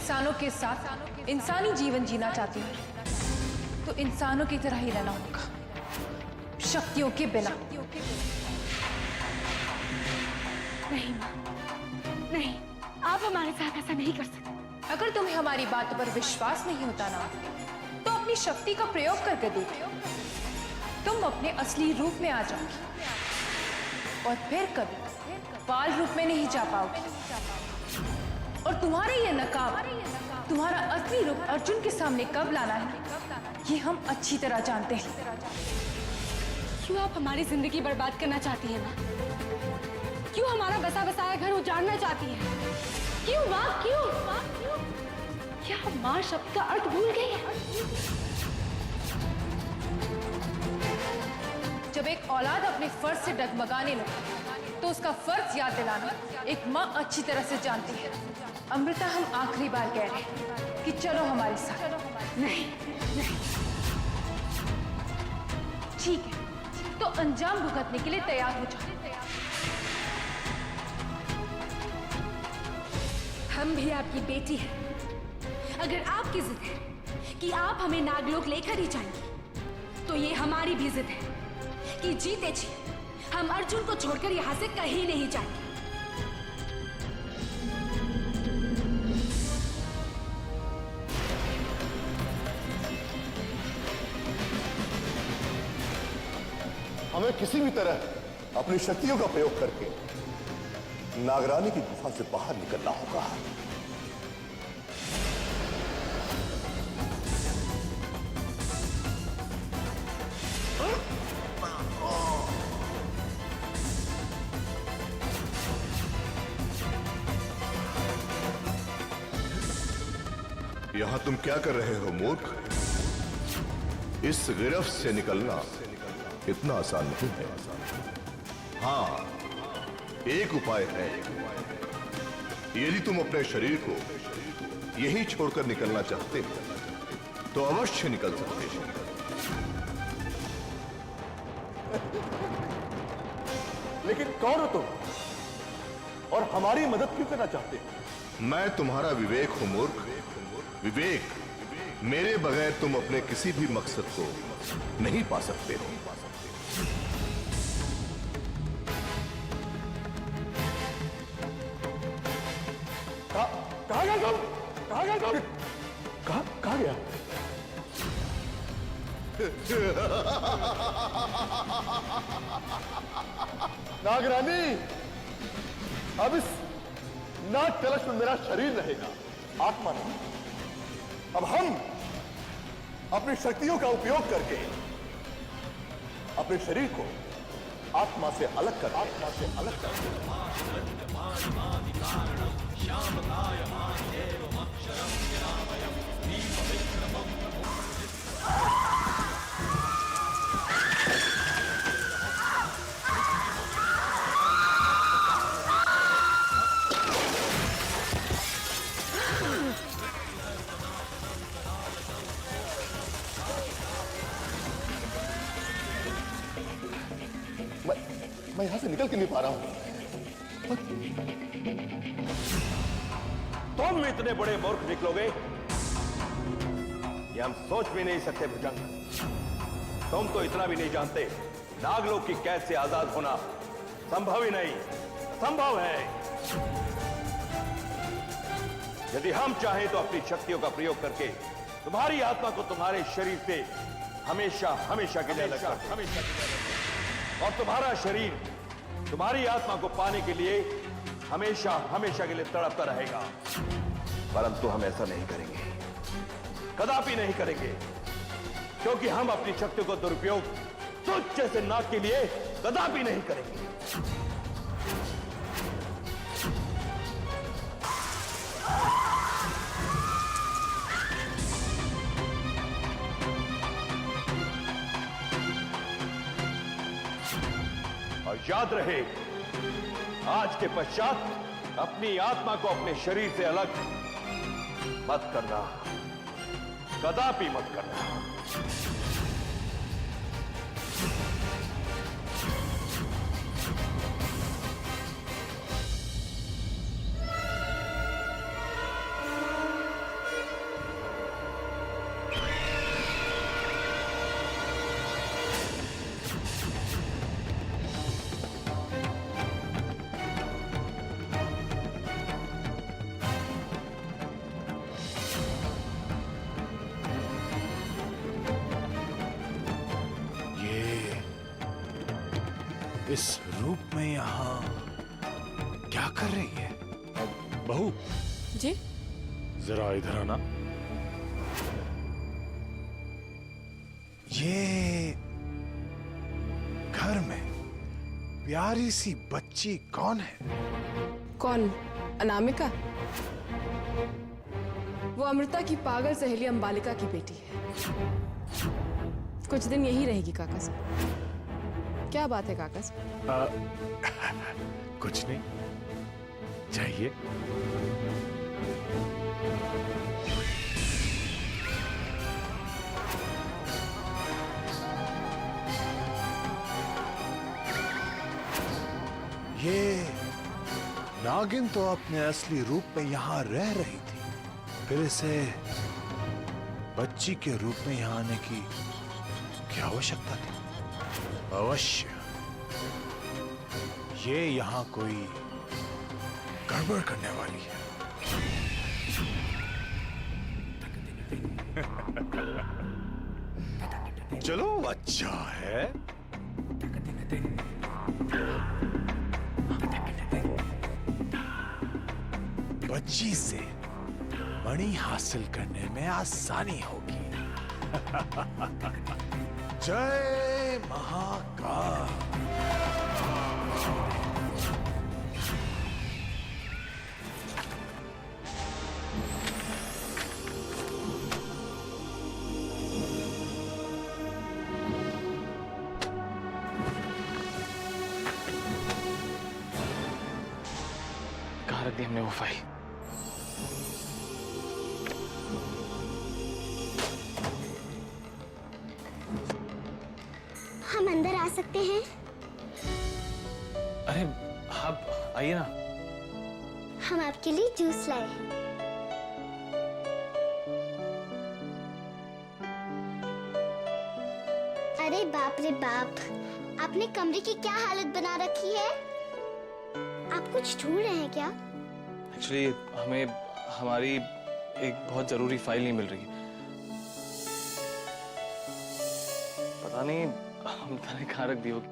इंसानों के साथ इंसानी जीवन जीना चाहती हूँ तो इंसानों की तरह ही रहना होगा, शक्तियों के बिना। नहीं माँ, नहीं, आप हमारे साथ ऐसा नहीं कर सकते। अगर तुम्हें हमारी बातों पर विश्वास नहीं होता ना, तो अपनी शक्ति का प्रयोग करके देखो। तुम अपने असली रूप में आ जाओगी और फिर कभी बाल रूप में नहीं जा पाओगी। और तुम्हारे ये नकाब तुम्हारा असली रूप अर्जुन के सामने कब लाना है, ये हम अच्छी तरह जानते हैं। क्यों आप हमारी जिंदगी बर्बाद करना चाहती हैं माँ? क्यों हमारा बसा बसाया घर उजाड़ना चाहती हैं? क्यों माँ, क्यों? क्या माँ शब्द का अर्थ भूल गई है? जब एक औलाद अपने फर्ज से डगमगाने लगे तो उसका फर्ज याद दिलाना एक माँ अच्छी तरह से जानती है। अमृता, हम आखिरी बार कह रहे हैं कि चलो हमारे साथ। नहीं, नहीं। ठीक है, तो अंजाम भुगतने के लिए तैयार हो जाओ। हम भी आपकी बेटी हैं। अगर आपकी जिद है कि आप हमें नागलोक लेकर ही जाएंगी, तो ये हमारी भी जिद है कि जीते जी हम अर्जुन को छोड़कर यहां से कहीं नहीं जाएंगे। हमें किसी भी तरह अपनी शक्तियों का प्रयोग करके नागरानी की गुफा से बाहर निकलना होगा। यहां तुम क्या कर रहे हो मूर्ख? इस गिरफ्त से निकलना इतना आसान नहीं है। हां, एक उपाय है। यदि तुम अपने शरीर को यहीं छोड़कर निकलना चाहते हो तो अवश्य निकल सकते हो। लेकिन कौन हो तुम और हमारी मदद क्यों करना चाहते हो? मैं तुम्हारा विवेक हूं मूर्ख। विवेक, मेरे बगैर तुम अपने किसी भी मकसद को नहीं पा सकते हो। कहाँ गया तुम? कहाँ गया तुम? कहाँ गया? नागरानी, अब इस नाग कलश में मेरा शरीर रहेगा, आत्मा नहीं। अब हम अपनी शक्तियों का उपयोग करके अपने शरीर को आत्मा से अलग कर मैं यहां से निकल के नहीं पा रहा हूं। तुम इतने बड़े मूर्ख निकलोगे ये हम सोच भी नहीं सकते भुजंग। तुम तो इतना भी नहीं जानते, नागलोक की कैद से आजाद होना संभव ही नहीं, असंभव है। यदि हम चाहें तो अपनी शक्तियों का प्रयोग करके तुम्हारी आत्मा को तुम्हारे शरीर से हमेशा हमेशा के लिए अलग और तुम्हारा शरीर तुम्हारी आत्मा को पाने के लिए हमेशा हमेशा के लिए तड़पता रहेगा। परंतु हम ऐसा नहीं करेंगे, कदापि नहीं करेंगे, क्योंकि हम अपनी शक्तियों को दुरुपयोग तुच्छ जैसे नाग के लिए कदापि नहीं करेंगे। और याद रहे, आज के पश्चात अपनी आत्मा को अपने शरीर से अलग मत करना, कदापि मत करना। इस रूप में यहाँ क्या कर रही है? बहू जी जरा इधर आना। ये घर में प्यारी सी बच्ची कौन है? कौन? अनामिका। वो अमृता की पागल सहेली अंबालिका की बेटी है। कुछ दिन यही रहेगी काका साहब। क्या बात है काका साहब? कुछ नहीं चाहिए। ये नागिन तो अपने असली रूप में यहां रह रही थी, फिर इसे बच्ची के रूप में यहां आने की क्या आवश्यकता थी? अवश्य ये यहां कोई गड़बड़ करने वाली है। चलो अच्छा है। बच्ची से मणि हासिल करने में आसानी होगी। जय महाकाल। कहाँ रख दी हमने वो फाइल? हम अंदर आ सकते हैं? अरे आप आइए ना। हम आपके लिए जूस लाए हैं। अरे बाप रे बाप, आपने कमरे की क्या हालत बना रखी है? आप कुछ ढूंढ रहे हैं क्या? एक्चुअली हमें हमारी एक बहुत जरूरी फाइल नहीं मिल रही। पता नहीं हमने कहाँ रख दी होगी।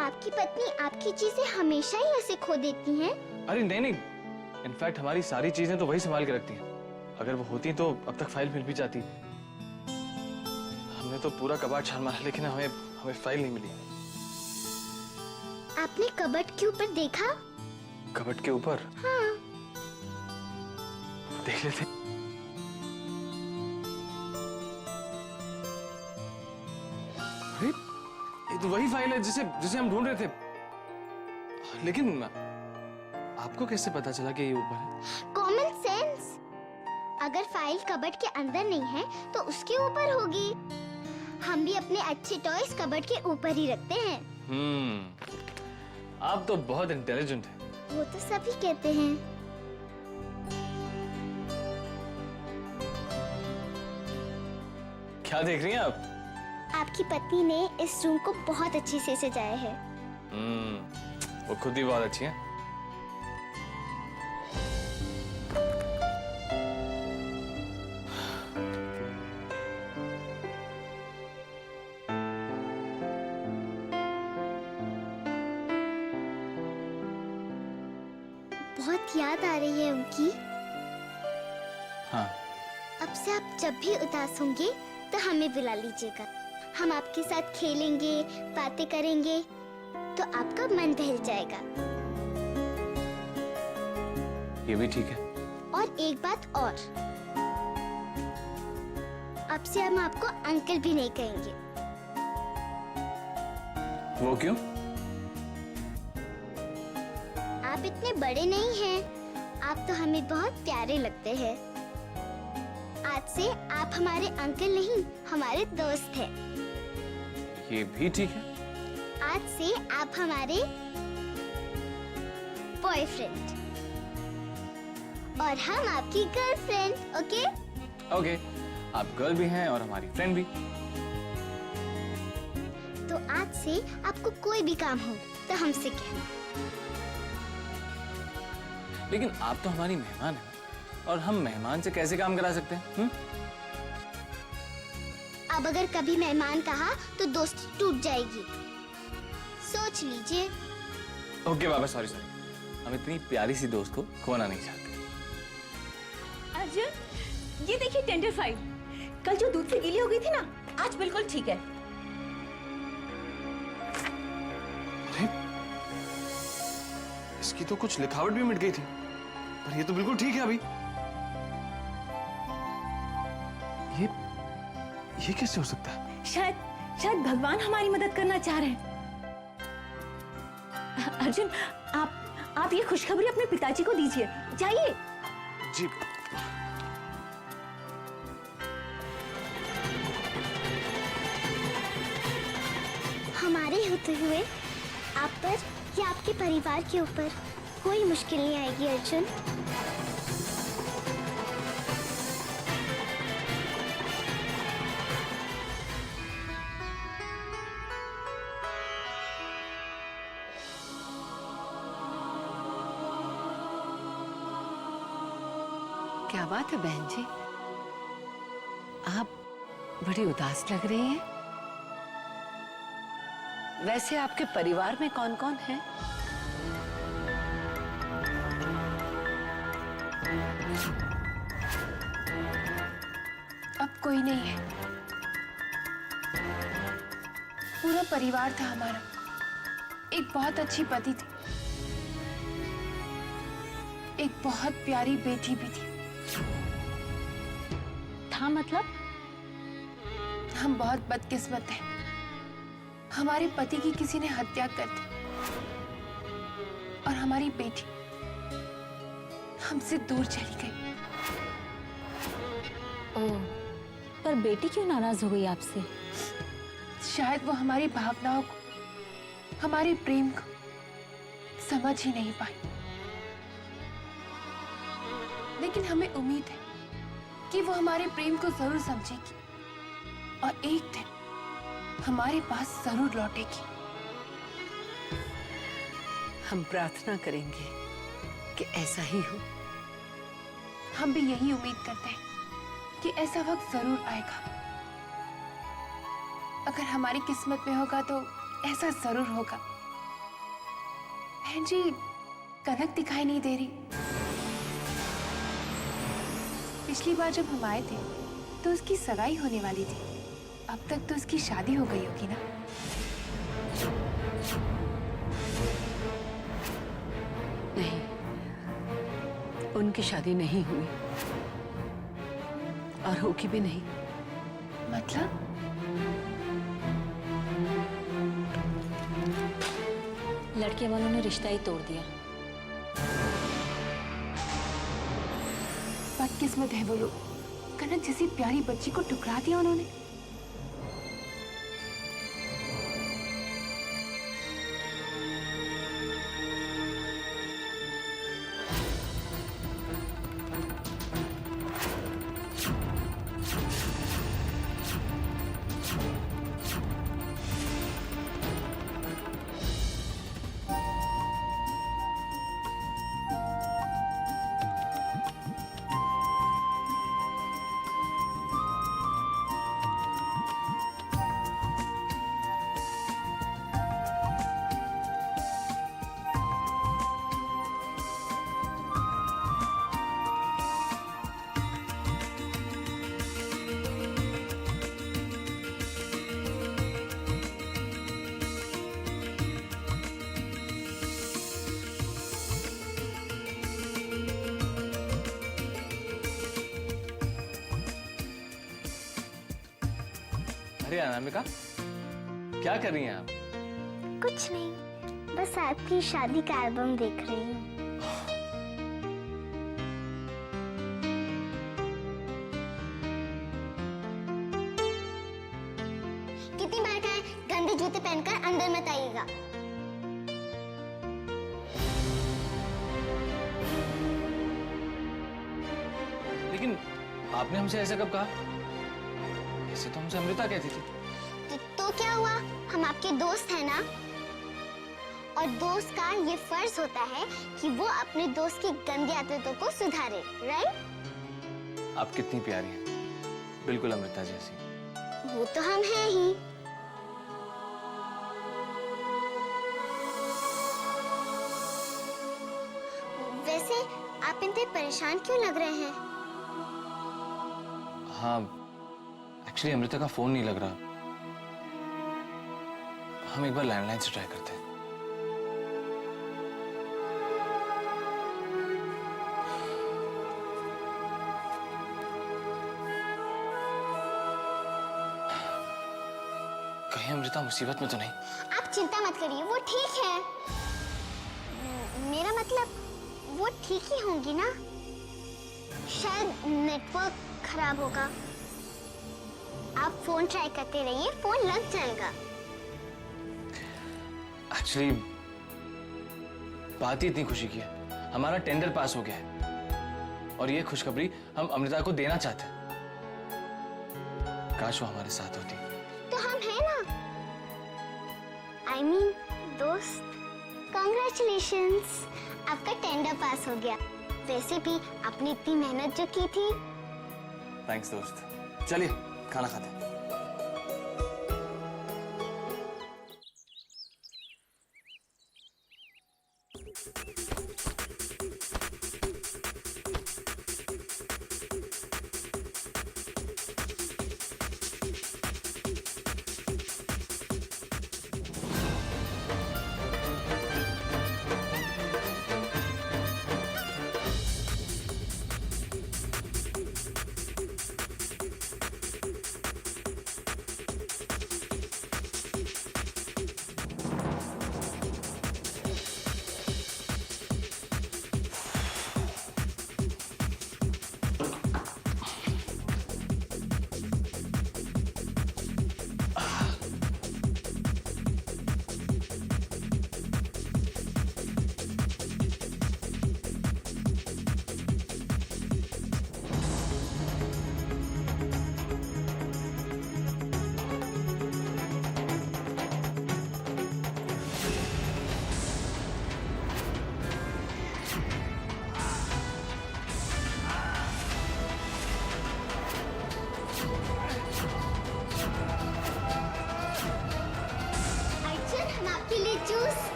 आपकी पत्नी आपकी चीजें हमेशा ही ऐसे खो देती हैं? अरे नहीं नहीं, इनफैक्ट हमारी सारी चीजें तो वही संभाल के रखती हैं। अगर वो होती तो अब तक फाइल मिल भी जाती। हमने तो पूरा कबाड़ छान मारा, लेकिन हमें फाइल नहीं मिली। आपने कबर्ड के ऊपर देखा? कबर्ड के ऊपर? हाँ। देख लेते। अरे ये तो वही फाइल है जिसे हम ढूंढ रहे थे। लेकिन आपको कैसे पता चला कि ये ऊपर है? Common sense. अगर फाइल कबर्ड के अंदर नहीं है तो उसके ऊपर होगी। हम भी अपने अच्छे टॉयज कबर्ड के ऊपर ही रखते हैं। आप तो बहुत इंटेलिजेंट हैं। वो तो सभी कहते हैं। क्या देख रही हैं आप? आपकी पत्नी ने इस रूम को बहुत अच्छे से सजाया है। वो खुद ही बहुत अच्छी हैं। बहुत याद आ रही है उनकी। हाँ। अब से आप जब भी उदास होंगे तो हमें बुला लीजिएगा। हम आपके साथ खेलेंगे, बातें करेंगे, तो आपका मन बहल जाएगा। ये भी ठीक है। और एक बात और, अब से हम आपको अंकल भी नहीं कहेंगे। वो क्यों? आप इतने बड़े नहीं हैं। आप तो हमें बहुत प्यारे लगते हैं। आज से आप हमारे अंकल नहीं, हमारे दोस्त हैं। ये भी ठीक है। आज से आप हमारे बॉयफ्रेंड और हम आपकी गर्लफ्रेंड। ओके? ओके, आप गर्ल भी हैं और हमारी फ्रेंड भी। तो आज से आपको कोई भी काम हो तो हमसे कहना। लेकिन आप तो हमारी मेहमान हैं और हम मेहमान से कैसे काम करा सकते हैं? अब अगर कभी मेहमान कहा तो दोस्ती टूट जाएगी। सोच कुछ लीजिए। ओके बाबा, सॉरी सॉरी, हम इतनी प्यारी सी दोस्त को खोना नहीं चाहते। अर्जुन, ये देखिए टेंडर फाइल। कल जो दूध से गीली हो गई थी ना, आज बिल्कुल ठीक है। अरे, इसकी तो कुछ लिखावट भी मिट गई थी, पर ये तो बिल्कुल ठीक है अभी। ये कैसे हो सकता है? शायद भगवान हमारी मदद करना चाह रहे हैं। अर्जुन, आप ये खुशखबरी अपने पिताजी को दीजिए। जाइए। जी। हमारे होते हुए आप पर या आपके परिवार के ऊपर कोई मुश्किल नहीं आएगी अर्जुन। क्या बात है बहन जी, आप बड़ी उदास लग रही हैं। वैसे आपके परिवार में कौन कौन है? अब कोई नहीं है। पूरा परिवार था हमारा। एक बहुत अच्छी पति थी, एक बहुत प्यारी बेटी भी थी। था मतलब? हम बहुत बदकिस्मत हैं। हमारे पति की किसी ने हत्या कर दी और हमारी बेटी हमसे दूर चली गई। ओह, पर बेटी क्यों नाराज हो गई आपसे? शायद वो हमारी भावनाओं को, हमारे प्रेम को समझ ही नहीं पाई। लेकिन हमें उम्मीद है कि वो हमारे प्रेम को जरूर समझेगी और एक दिन हमारे पास जरूर लौटेगी। हम प्रार्थना करेंगे कि ऐसा ही हो। हम भी यही उम्मीद करते हैं कि ऐसा वक्त जरूर आएगा। अगर हमारी किस्मत में होगा तो ऐसा जरूर होगा। बहन जी, कनक दिखाई नहीं दे रही। पिछली बार जब हम आए थे तो उसकी सगाई होने वाली थी। अब तक तो उसकी शादी हो गई होगी ना? नहीं, उनकी शादी नहीं हुई और होगी भी नहीं। मतलब? लड़के वालों ने रिश्ता ही तोड़ दिया। बदकिस्मत है वो लोग। कनक जैसी प्यारी बच्ची को टुकरा दिया उन्होंने। अरे अनामिका, क्या कर रही हैं आप? कुछ नहीं, बस आपकी शादी का एल्बम देख रही हूँ। कितनी बार कहा है गंदे जूते पहनकर अंदर मत आइएगा। लेकिन आपने हमसे ऐसा कब कहा? ऐसे तो हमसे अमृता कहती थी। तो क्या हुआ, हम आपके दोस्त हैं ना, और दोस्त का ये फर्ज होता है कि वो अपने दोस्त की गंदी आदतों को सुधारे, राइट? आप कितनी प्यारी हैं, बिल्कुल अमृता जैसी। वो तो हम हैं ही। परेशान क्यों लग रहे हैं? हाँ, एक्चुअली अमृता का फोन नहीं लग रहा। हम एक बार लैंडलाइन से ट्राई करते हैं। कहीं अमृता मुसीबत में तो नहीं? आप चिंता मत करिए, वो ठीक है। मेरा मतलब वो ठीक ही होंगी ना। शायद नेटवर्क खराब होगा। आप फोन ट्राई करते रहिए, फोन लग जाएगा। एक्चुअली बात ही इतनी खुशी की है, हमारा टेंडर पास हो गया है और ये खुशखबरी हम अमृता को देना चाहते हैं। काश वो हमारे साथ होती। तो हम हैं ना। I mean, दोस्त, congratulations, आपका टेंडर पास हो गया। वैसे भी आपने इतनी मेहनत जो की थी। थैंक्स दोस्त। चलिए खाना खाते हैं।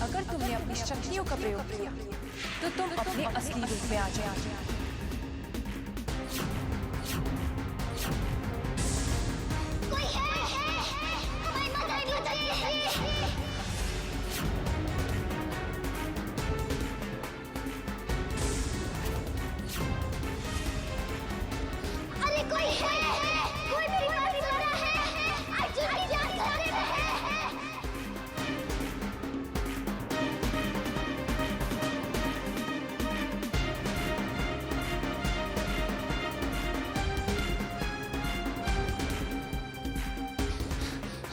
अगर तुमने अपनी शक्तियों का प्रयोग किया तो तुम अपने असली रूप में आ जाओ। कोई है? हमारी मदद कीजिए। अरे कोई है? कोई मेरी बात सुन रहा है? अर्जुन की जान खतरे में है।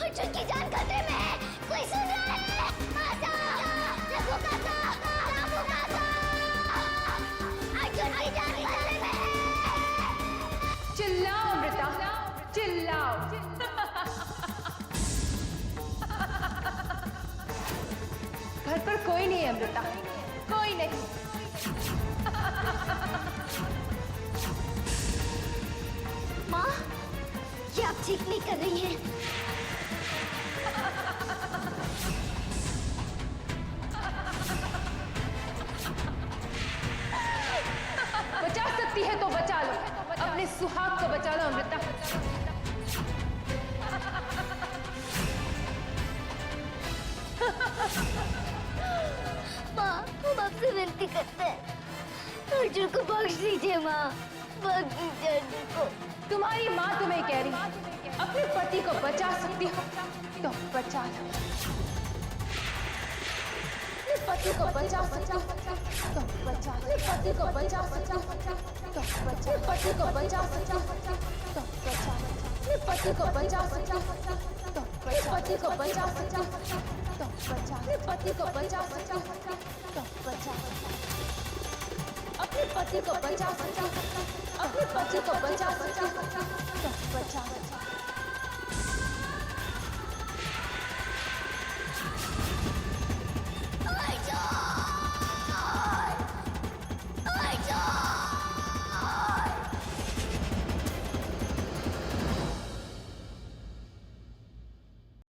अर्जुन की जान खतरे में है। कोई सुन रहा है? माता, रघु काका, रामू काका, अर्जुन की जान खतरे में है। चिल्लाओ अमृता, चिल्लाओ। घर पर कोई नहीं है अमृता, कोई नहीं। माँ, ये आप ठीक नहीं कर रही हैं। बचा सकती है तो बचा लो, अपने सुहाग को बचा लो अमृता। माँ, हम आपसे विनती करते हैं, अर्जुन को बख्श दीजिए माँ, बख्श दीजिए अर्जुन को। तुम्हारी माँ तुम्हें कह रही है, अपने पति को बचा सकती हो तो बचा लो। अपने पति को बचा सकती हो तो बचा लो। अपने पति को बचा सकती हो तो बचा लो। अपने पति को बचा सकती हो तो बचा लो। अपने पति को बचा सकती हो तो पति को बचा सकती हो तो बचा लो। अपने पति को बचा सकती हो तो बचा लो। अपने पति को बचा सकती, अपने पति को बचा सकती, बचा सकती।